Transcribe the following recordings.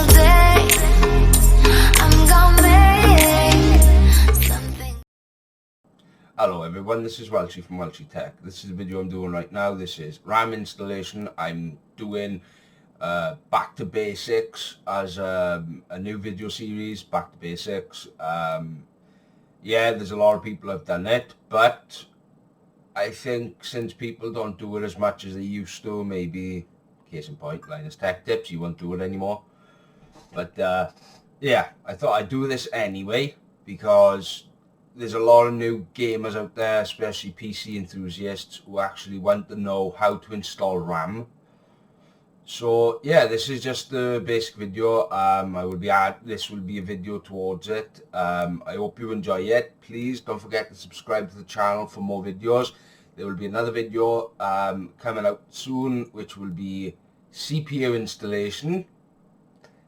single day I'm gonna make something. Hello everyone, this is Welshie from Welshie Tech. This is the video I'm doing right now. This is RAM installation. I'm doing back to basics as a new video series, back to basics. Yeah, there's a lot of people have done it, but I think since people don't do it as much as they used to, maybe, case in point, Linus Tech Tips, you won't do it anymore. But yeah, I thought I'd do this anyway, because there's a lot of new gamers out there, especially PC enthusiasts, who actually want to know how to install RAM. So yeah, this is just the basic video. This will be a video towards it. I hope you enjoy it. Please don't forget to subscribe to the channel for more videos. There will be another video coming out soon, which will be CPU installation.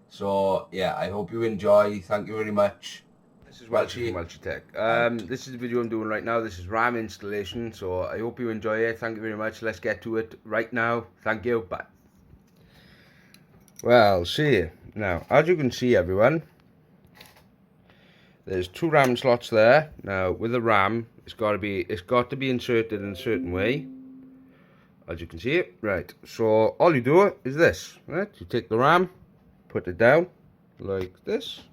So yeah, I hope you enjoy. Thank you very much. This is Welshie from Welshie Tech. This is the video I'm doing right now. This is RAM installation. So I hope you enjoy it. Thank you very much. Let's get to it right now. Thank you. Bye. Well, see now, as you can see, everyone, there's two RAM slots there. Now with the RAM, it's got to be inserted in a certain way, as you can see it. Right, so all you do is this, right? You take the RAM, put it down like this,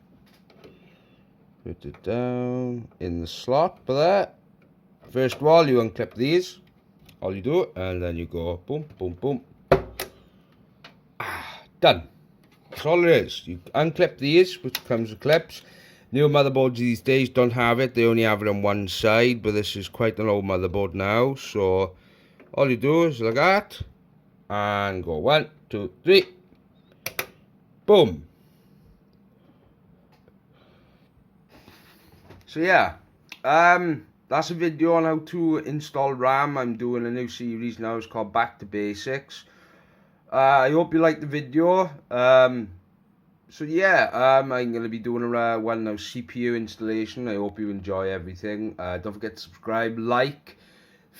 put it down in the slot for that. First of all, you unclip these, all you do, and then you go boom, boom, boom. Done. That's all it is. You unclip these, which comes with clips. New motherboards these days don't have it. They only have it on one side, but this is quite an old motherboard now. So all you do is like that, and go 1, 2, 3. Boom. So yeah, that's a video on how to install RAM. I'm doing a new series now. It's called Back to Basics. I hope you like the video. So yeah, I'm going to be doing a one now CPU installation. I hope you enjoy everything. Don't forget to subscribe, like.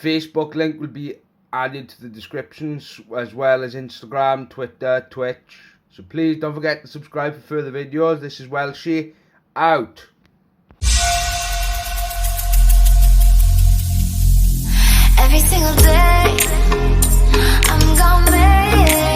Facebook link will be added to the descriptions, as well as Instagram, Twitter, Twitch. So please don't forget to subscribe for further videos. This is Welshie, out. Every single day I'm gonna make